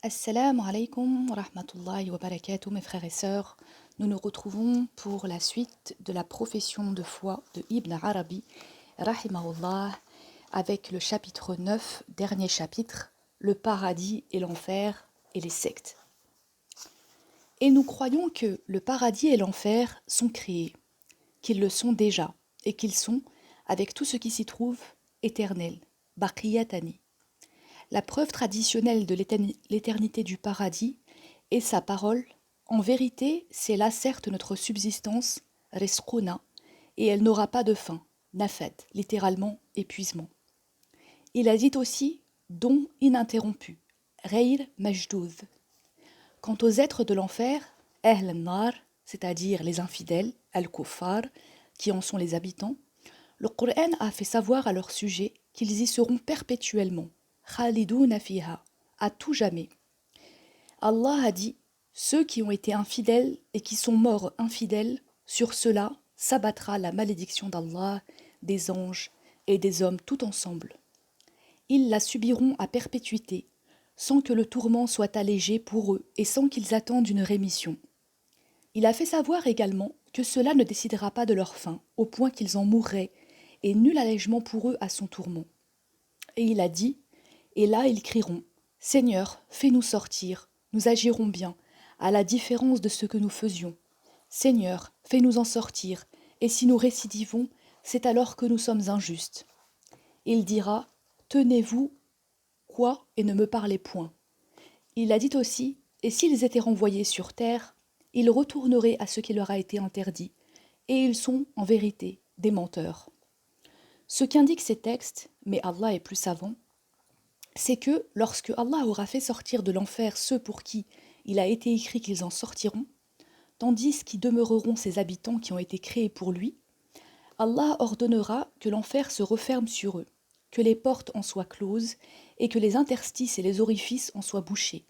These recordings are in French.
Assalamu alaikum wa rahmatullahi wa barakatuh, mes frères et sœurs. Nous nous retrouvons pour la suite de la profession de foi de Ibn Arabi, rahimahullah, avec le chapitre 9, dernier chapitre, le paradis et l'enfer et les sectes. Et nous croyons que le paradis et l'enfer sont créés, qu'ils le sont déjà, et qu'ils sont, avec tout ce qui s'y trouve, éternels, baqiyatani. La preuve traditionnelle de l'éternité du paradis est sa parole. En vérité, c'est là certes notre subsistance, resquna, et elle n'aura pas de fin, nafad, littéralement épuisement. Il a dit aussi don ininterrompu, ghayr majdoud. Quant aux êtres de l'enfer, ahl an-nar, c'est-à-dire les infidèles, al-kuffar, qui en sont les habitants, le Coran a fait savoir à leur sujet qu'ils y seront perpétuellement. Khaliduna fiha, à tout jamais. Allah a dit, ceux qui ont été infidèles et qui sont morts infidèles, sur ceux-là s'abattra la malédiction d'Allah, des anges et des hommes tout ensemble. Ils la subiront à perpétuité, sans que le tourment soit allégé pour eux et sans qu'ils attendent une rémission. Il a fait savoir également que cela ne décidera pas de leur fin, au point qu'ils en mourraient, et nul allègement pour eux à son tourment. Et il a dit, et là ils crieront, Seigneur, fais-nous sortir, nous agirons bien, à la différence de ce que nous faisions. Seigneur, fais-nous en sortir, et si nous récidivons, c'est alors que nous sommes injustes. Il dira, tenez-vous, quoi, et ne me parlez point. Il a dit aussi, et s'ils étaient renvoyés sur terre, ils retourneraient à ce qui leur a été interdit, et ils sont, en vérité, des menteurs. Ce qu'indiquent ces textes, mais Allah est plus savant, c'est que lorsque Allah aura fait sortir de l'enfer ceux pour qui il a été écrit qu'ils en sortiront, tandis qu'y demeureront ses habitants qui ont été créés pour lui, Allah ordonnera que l'enfer se referme sur eux, que les portes en soient closes et que les interstices et les orifices en soient bouchés,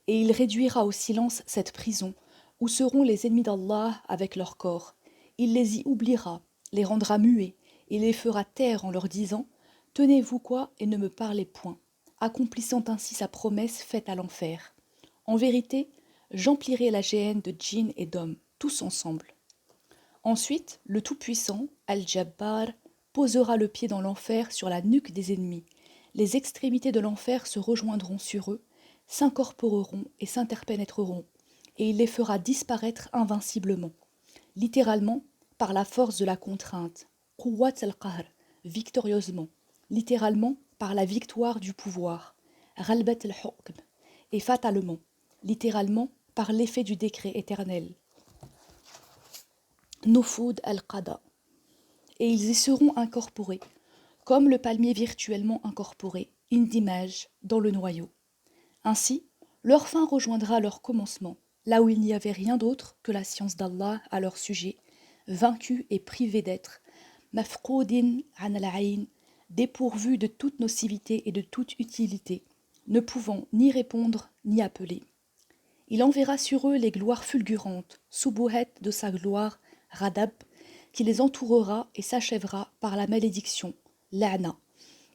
et il réduira au silence cette prison où seront les ennemis d'Allah avec leur corps. Il les y oubliera, les rendra muets, et les fera taire en leur disant « Tenez-vous quoi et ne me parlez point », accomplissant ainsi sa promesse faite à l'enfer. En vérité, j'emplirai la géhenne de djinns et d'hommes, tous ensemble. Ensuite, le Tout-Puissant, Al-Jabbar, posera le pied dans l'enfer sur la nuque des ennemis. Les extrémités de l'enfer se rejoindront sur eux, s'incorporeront et s'interpénétreront, et il les fera disparaître invinciblement, littéralement par la force de la contrainte, Quwwat al-Qahr, victorieusement, littéralement par la victoire du pouvoir, Ghalbat al-Hukm, et fatalement, littéralement par l'effet du décret éternel, Nufud al-Qada, et ils y seront incorporés, comme le palmier virtuellement incorporé, indimage, dans le noyau. Ainsi, leur fin rejoindra leur commencement, là où il n'y avait rien d'autre que la science d'Allah à leur sujet, vaincus et privés d'être, mafqoudin an al-ayn, dépourvus de toute nocivité et de toute utilité, ne pouvant ni répondre ni appeler. Il enverra sur eux les gloires fulgurantes, subuhet de sa gloire, radab, qui les entourera et s'achèvera par la malédiction, la'na.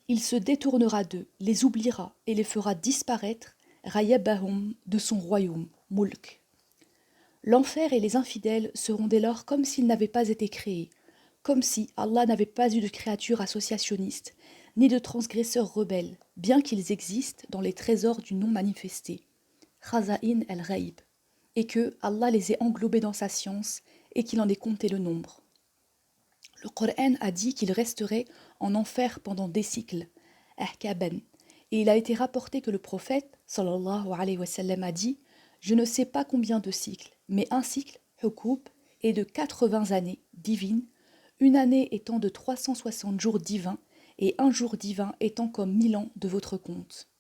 Il se détournera d'eux, les oubliera et les fera disparaître, rayabahum, de son royaume, mulk. L'enfer et les infidèles seront dès lors comme s'ils n'avaient pas été créés, comme si Allah n'avait pas eu de créatures associationnistes, ni de transgresseurs rebelles, bien qu'ils existent dans les trésors du non manifesté, Khaza'in al-Ghaib, et que Allah les ait englobés dans sa science et qu'il en ait compté le nombre. Le Coran a dit qu'il resterait en enfer pendant des cycles, ahkaban, et il a été rapporté que le prophète, sallallahu alayhi wa sallam, a dit « Je ne sais pas combien de cycles, mais un cycle, hukub, est de 80 années divines, une année étant de 360 jours divins, et un jour divin étant comme 1000 ans de votre compte. »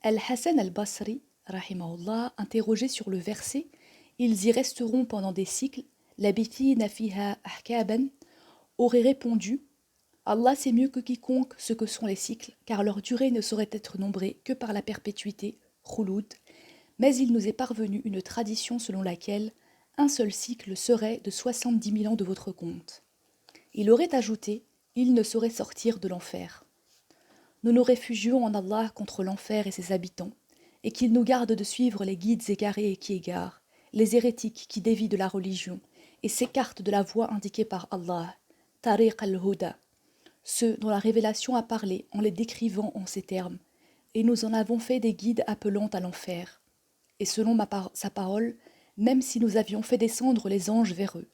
Al-Hassan al-Basri, rahimahullah, interrogé sur le verset « Ils y resteront pendant des cycles, labithina fiha ahkaban » aurait répondu « Allah sait mieux que quiconque ce que sont les cycles, car leur durée ne saurait être nombrée que par la perpétuité, khouloud, mais il nous est parvenu une tradition selon laquelle un seul cycle serait de 70 000 ans de votre compte. » Il aurait ajouté « Il ne saurait sortir de l'enfer. » Nous nous réfugions en Allah contre l'enfer et ses habitants, et qu'il nous garde de suivre les guides égarés et qui égarent, les hérétiques qui dévient de la religion et s'écartent de la voie indiquée par Allah, Tariq al-Huda, ceux dont la révélation a parlé en les décrivant en ces termes, et nous en avons fait des guides appelant à l'enfer. Et selon sa parole, même si nous avions fait descendre les anges vers eux,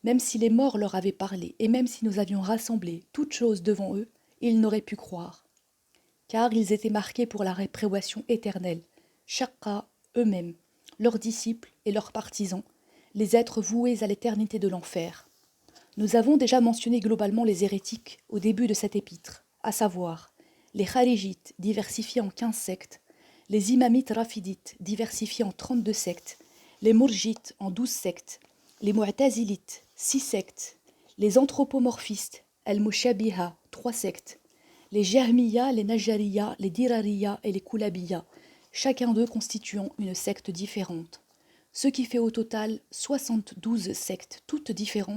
même si les morts leur avaient parlé, et même si nous avions rassemblé toutes choses devant eux, ils n'auraient pu croire. Car ils étaient marqués pour la répréhension éternelle, chacun eux-mêmes, leurs disciples et leurs partisans, les êtres voués à l'éternité de l'enfer. Nous avons déjà mentionné globalement les hérétiques au début de cet épître, à savoir les kharijites diversifiés en 15 sectes, les imamites rafidites diversifiés en 32 sectes, les mourjites en 12 sectes, les mu'tazilites 6 sectes, les anthropomorphistes, al-mushabiha 3 sectes, les jahmiya, les najariya, les dirariya et les koulabiya, chacun d'eux constituant une secte différente, ce qui fait au total 72 sectes toutes diffèrent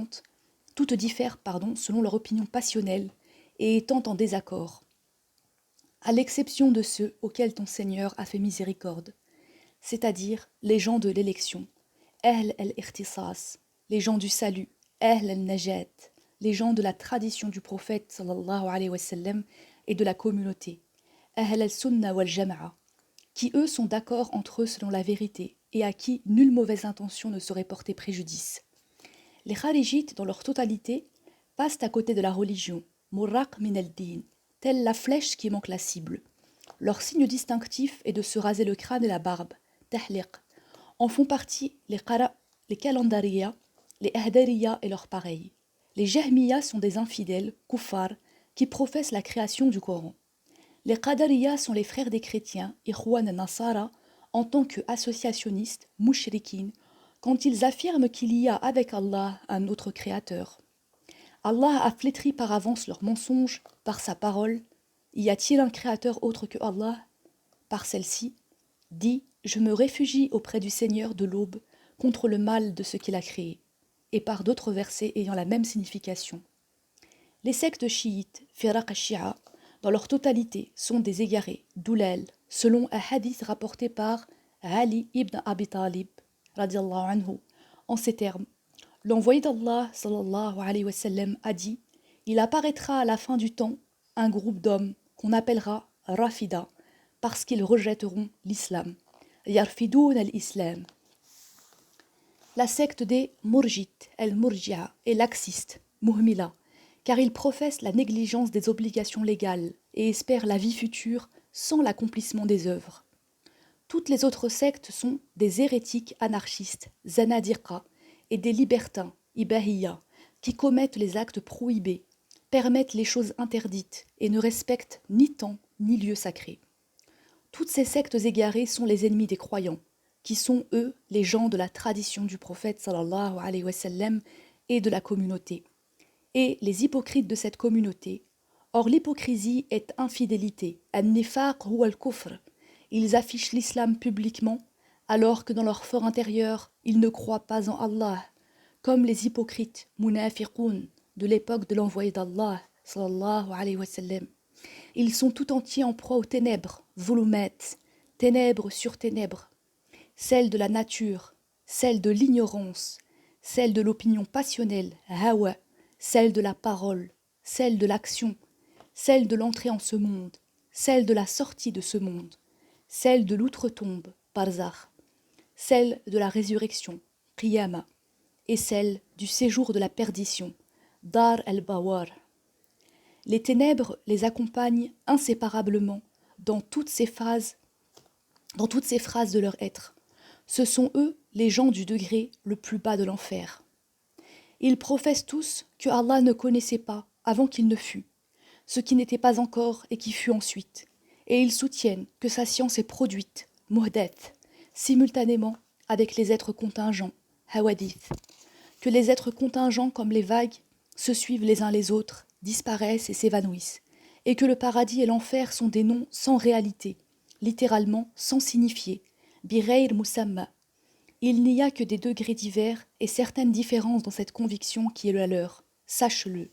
selon leur opinion passionnelle et étant en désaccord, à l'exception de ceux auxquels ton Seigneur a fait miséricorde, c'est-à-dire les gens de l'élection, Ahl al-Ikhtisas, les gens du salut, Ahl al-Najat, les gens de la tradition du prophète sallallahu alayhi wa sallam et de la communauté, Ahl al-Sunnah wal-Jama'a, qui eux sont d'accord entre eux selon la vérité et à qui nulle mauvaise intention ne saurait porter préjudice. Les kharijites, dans leur totalité, passent à côté de la religion, murraq min al-din, telle la flèche qui manque la cible. Leur signe distinctif est de se raser le crâne et la barbe, tahliq. En font partie les kalandariya, les ahdariya et leurs pareils. Les jahmiya sont des infidèles, kuffar, qui professent la création du Coran. Les qadariya sont les frères des chrétiens, ikhwan nasara, en tant qu'associationnistes, mushrikin, quand ils affirment qu'il y a avec Allah un autre créateur. Allah a flétri par avance leurs mensonges par sa parole. Y a-t-il un créateur autre que Allah? Par celle-ci, dit « Je me réfugie auprès du Seigneur de l'aube contre le mal de ce qu'il a créé » et par d'autres versets ayant la même signification. Les sectes chiites, firaq al-Shi'a, dans leur totalité, sont des égarés, doulal, selon un hadith rapporté par Ali ibn Abi Talib, radiallahu anhu, en ces termes. L'envoyé d'Allah, sallallahu alayhi wa sallam, a dit « Il apparaîtra à la fin du temps un groupe d'hommes qu'on appellera Rafida, parce qu'ils rejetteront l'islam. Yarfidoun al-Islam. » La secte des Murjites, al-Murji'a, est laxiste, muhmila, car ils professent la négligence des obligations légales et espèrent la vie future sans l'accomplissement des œuvres. Toutes les autres sectes sont des hérétiques anarchistes, zanadiqa, et des libertins, ibahiyya, qui commettent les actes prohibés, permettent les choses interdites et ne respectent ni temps ni lieu sacré. Toutes ces sectes égarées sont les ennemis des croyants, qui sont, eux, les gens de la tradition du prophète sallallahu alayhi wa sallam et de la communauté, et les hypocrites de cette communauté. Or l'hypocrisie est infidélité, an-nifaq ou al-kufr. Ils affichent l'islam publiquement, alors que dans leur fort intérieur, ils ne croient pas en Allah, comme les hypocrites munafiqoun de l'époque de l'envoyé d'Allah sallallahu alayhi wa sallam. Ils sont tout entiers en proie aux ténèbres, zulumat, ténèbres sur ténèbres, celles de la nature, celles de l'ignorance, celles de l'opinion passionnelle, hawa, celles de la parole, celles de l'action, celles de l'entrée en ce monde, celles de la sortie de ce monde, celles de l'outre-tombe, barzakh, celles de la résurrection, qiyama, et celles du séjour de la perdition, dar al-bawar. Les ténèbres les accompagnent inséparablement dans toutes ces phases de leur être. Ce sont eux les gens du degré le plus bas de l'enfer. Ils professent tous que Allah ne connaissait pas avant qu'il ne fût, ce qui n'était pas encore et qui fut ensuite, et ils soutiennent que sa science est produite, muhdath, simultanément avec les êtres contingents, hawadith, que les êtres contingents comme les vagues se suivent les uns les autres, disparaissent et s'évanouissent, et que le paradis et l'enfer sont des noms sans réalité, littéralement sans signifier, birayr musamma. Il n'y a que des degrés divers et certaines différences dans cette conviction qui est la leur. Sache-le.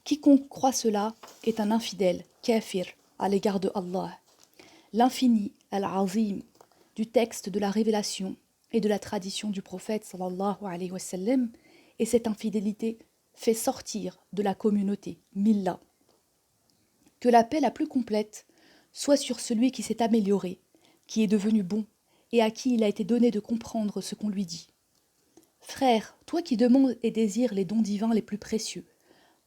Quiconque croit cela est un infidèle, kafir, à l'égard de Allah. L'infini, al-azim, du texte de la révélation et de la tradition du prophète sallallahu alayhi wa sallam, et cette infidélité fait sortir de la communauté Millah. Que la paix la plus complète soit sur celui qui s'est amélioré, qui est devenu bon, et à qui il a été donné de comprendre ce qu'on lui dit. Frère, toi qui demandes et désires les dons divins les plus précieux,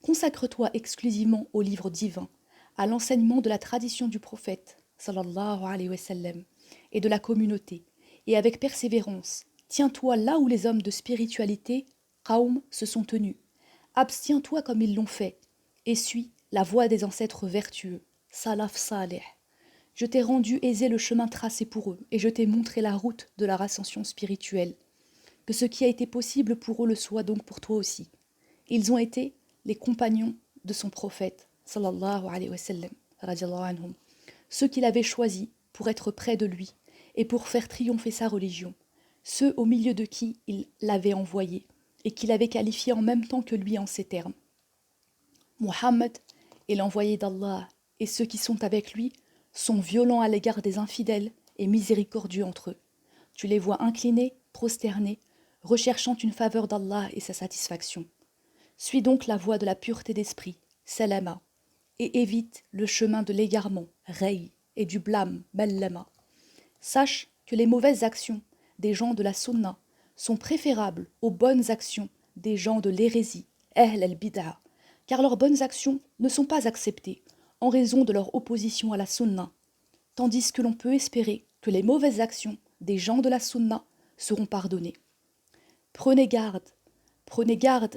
consacre-toi exclusivement au livre divin, à l'enseignement de la tradition du prophète, sallallahu alayhi wa sallam, et de la communauté, et avec persévérance, tiens-toi là où les hommes de spiritualité, Qaum, se sont tenus. Abstiens-toi comme ils l'ont fait, et suis la voie des ancêtres vertueux, Salaf Saleh. Je t'ai rendu aisé le chemin tracé pour eux, et je t'ai montré la route de leur ascension spirituelle. Que ce qui a été possible pour eux le soit donc pour toi aussi. Ils ont été les compagnons de son prophète, sallallahu alayhi wa sallam, radiallahu anhum, ceux qu'il avait choisis pour être près de lui et pour faire triompher sa religion, ceux au milieu de qui il l'avait envoyé et qu'il avait qualifié en même temps que lui en ces termes. Muhammad est l'envoyé d'Allah, et ceux qui sont avec lui sont violents à l'égard des infidèles et miséricordieux entre eux. Tu les vois inclinés, prosternés, recherchant une faveur d'Allah et sa satisfaction. Suis donc la voie de la pureté d'esprit, salama, et évite le chemin de l'égarement, rey, et du blâme, ballama. Sache que les mauvaises actions des gens de la sunna sont préférables aux bonnes actions des gens de l'hérésie, ahl al-bid'a, car leurs bonnes actions ne sont pas acceptées en raison de leur opposition à la sunna, tandis que l'on peut espérer que les mauvaises actions des gens de la sunna seront pardonnées. Prenez garde,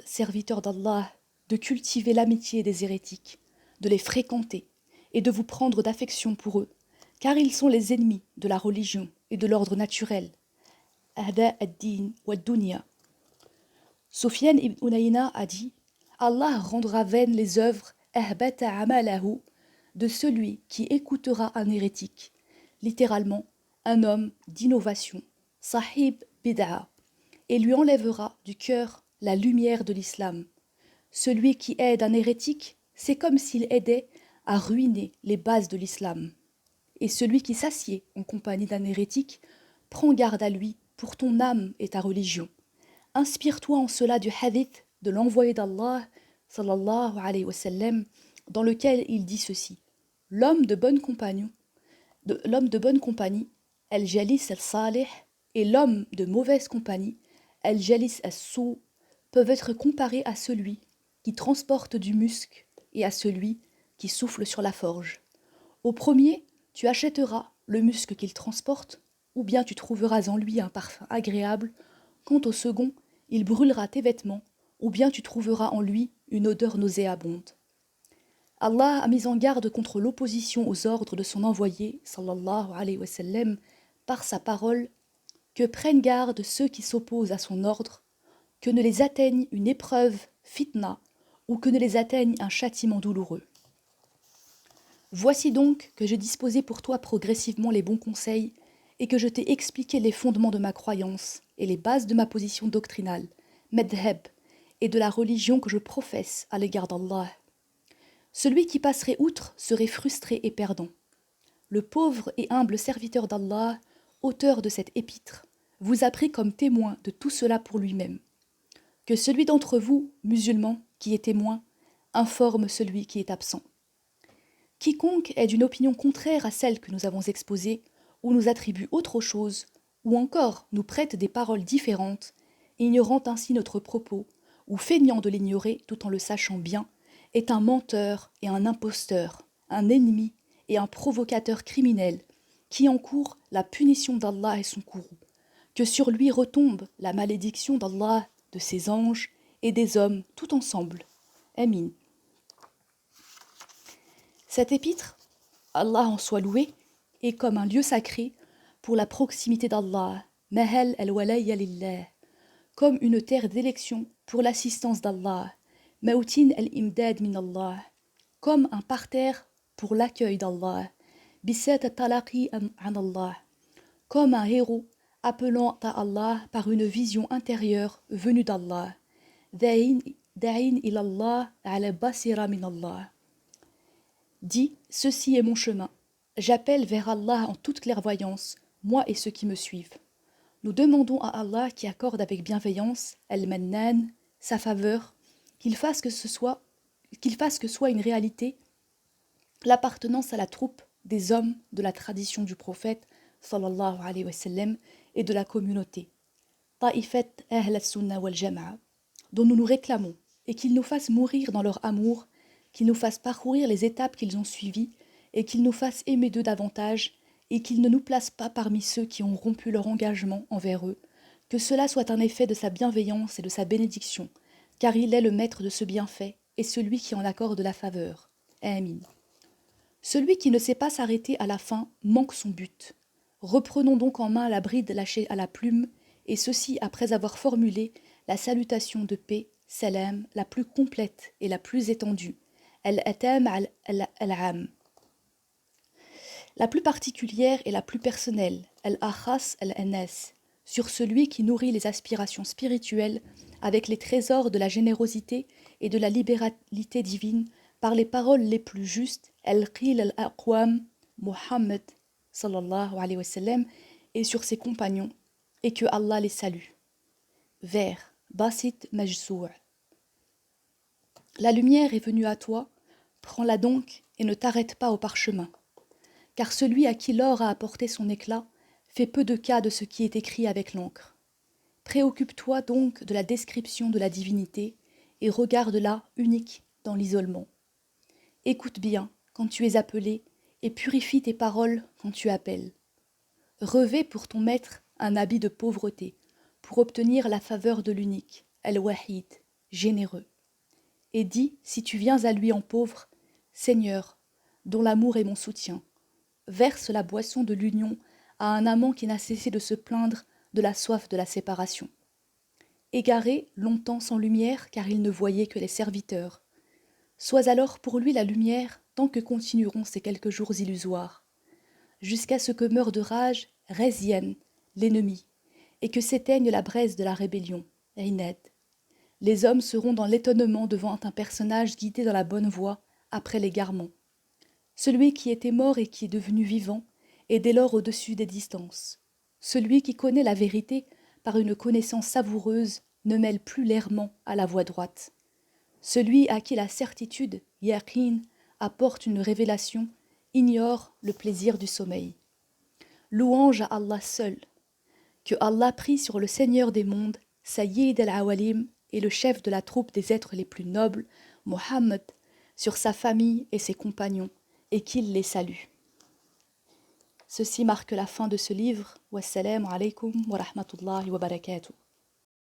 serviteurs d'Allah, de cultiver l'amitié des hérétiques, de les fréquenter et de vous prendre d'affection pour eux, car ils sont les ennemis de la religion et de l'ordre naturel. Ahda ad-din wa dunya. Soufiane ibn Unayna a dit « Allah rendra vaines les œuvres ahbata amalahu de celui qui écoutera un hérétique, littéralement un homme d'innovation, sahib bid'a, et lui enlèvera du cœur la lumière de l'islam. Celui qui aide un hérétique, c'est comme s'il aidait à ruiner les bases de l'islam. Et celui qui s'assied en compagnie d'un hérétique, prends garde à lui pour ton âme et ta religion. Inspire-toi en cela du hadith de l'envoyé d'Allah, sallallahu alayhi wa sallam, dans lequel il dit ceci. L'homme de bonne compagnie, al-jalis al-salih, et l'homme de mauvaise compagnie, al-jalis as-sou, peuvent être comparés à celui qui transporte du musc et à celui qui souffle sur la forge. Au premier, tu achèteras le musc qu'il transporte, ou bien tu trouveras en lui un parfum agréable. Quant au second, il brûlera tes vêtements, ou bien tu trouveras en lui une odeur nauséabonde. Allah a mis en garde contre l'opposition aux ordres de son envoyé, sallallahu alayhi wa sallam, par sa parole, que prennent garde ceux qui s'opposent à son ordre, que ne les atteigne une épreuve, fitna, ou que ne les atteigne un châtiment douloureux. Voici donc que j'ai disposé pour toi progressivement les bons conseils et que je t'ai expliqué les fondements de ma croyance et les bases de ma position doctrinale, madhab, et de la religion que je professe à l'égard d'Allah. Celui qui passerait outre serait frustré et perdant. Le pauvre et humble serviteur d'Allah, auteur de cette épître, vous a pris comme témoin de tout cela pour lui-même. Que celui d'entre vous, musulmans, qui est témoin, informe celui qui est absent. Quiconque est d'une opinion contraire à celle que nous avons exposée, ou nous attribue autre chose, ou encore nous prête des paroles différentes, ignorant ainsi notre propos, ou feignant de l'ignorer tout en le sachant bien, est un menteur et un imposteur, un ennemi et un provocateur criminel, qui encourt la punition d'Allah et son courroux, que sur lui retombe la malédiction d'Allah, de ses anges et des hommes tout ensemble. Amin. Cet épître, Allah en soit loué, est comme un lieu sacré pour la proximité d'Allah, mahal al-walayya lillah, comme une terre d'élection pour l'assistance d'Allah, mautin al-imdad min Allah, comme un parterre pour l'accueil d'Allah, bisat talaqi an Allah, comme un héros appelant à Allah par une vision intérieure venue d'Allah, da'in ilallah ala basira min Allah. Dis, ceci est mon chemin. J'appelle vers Allah en toute clairvoyance, moi et ceux qui me suivent. Nous demandons à Allah qui accorde avec bienveillance, Al-Mannan, sa faveur, qu'il fasse que soit une réalité l'appartenance à la troupe des hommes de la tradition du prophète sallallahu alayhi wa sallam et de la communauté Ta'ifat Ahl al-Sunnah wal Jama'a, dont nous nous réclamons, et qu'ils nous fassent mourir dans leur amour, qu'ils nous fassent parcourir les étapes qu'ils ont suivies, et qu'ils nous fassent aimer d'eux davantage, et qu'ils ne nous placent pas parmi ceux qui ont rompu leur engagement envers eux, que cela soit un effet de sa bienveillance et de sa bénédiction, car il est le maître de ce bienfait et celui qui en accorde la faveur. Amin. Celui qui ne sait pas s'arrêter à la fin manque son but. Reprenons donc en main la bride lâchée à la plume, et ceci après avoir formulé la salutation de paix, salam, la plus complète et la plus étendue, al-atam al-am, la plus particulière et la plus personnelle, al-akhas al-anas, sur celui qui nourrit les aspirations spirituelles avec les trésors de la générosité et de la libéralité divine par les paroles les plus justes, al-qil al-aqwam, Muhammad sallallahu alayhi wa sallam, et sur ses compagnons, et que Allah les salue. Vers Basit Majsou'. La lumière est venue à toi, prends-la donc et ne t'arrête pas au parchemin. Car celui à qui l'or a apporté son éclat fait peu de cas de ce qui est écrit avec l'encre. Préoccupe-toi donc de la description de la divinité et regarde-la unique dans l'isolement. Écoute bien quand tu es appelé et purifie tes paroles quand tu appelles. Revêt pour ton maître un habit de pauvreté pour obtenir la faveur de l'unique, Al-Wahid, généreux. Et dis, si tu viens à lui en pauvre, Seigneur, dont l'amour est mon soutien, verse la boisson de l'union à un amant qui n'a cessé de se plaindre de la soif de la séparation. Égaré, longtemps sans lumière, car il ne voyait que les serviteurs. Sois alors pour lui la lumière tant que continueront ces quelques jours illusoires, jusqu'à ce que meure de rage Rezien, l'ennemi, et que s'éteigne la braise de la rébellion, Rined. Les hommes seront dans l'étonnement devant un personnage guidé dans la bonne voie après l'égarement. Celui qui était mort et qui est devenu vivant est dès lors au-dessus des distances. Celui qui connaît la vérité par une connaissance savoureuse ne mêle plus l'errement à la voie droite. Celui à qui la certitude, yaqin, apporte une révélation, ignore le plaisir du sommeil. Louange à Allah seul. Que Allah prie sur le Seigneur des mondes, Sayyid al-Awalim, et le chef de la troupe des êtres les plus nobles, Mohammed, sur sa famille et ses compagnons, et qu'il les salue. Ceci marque la fin de ce livre. Wassalamu alaikum wa rahmatullahi wa barakatuh.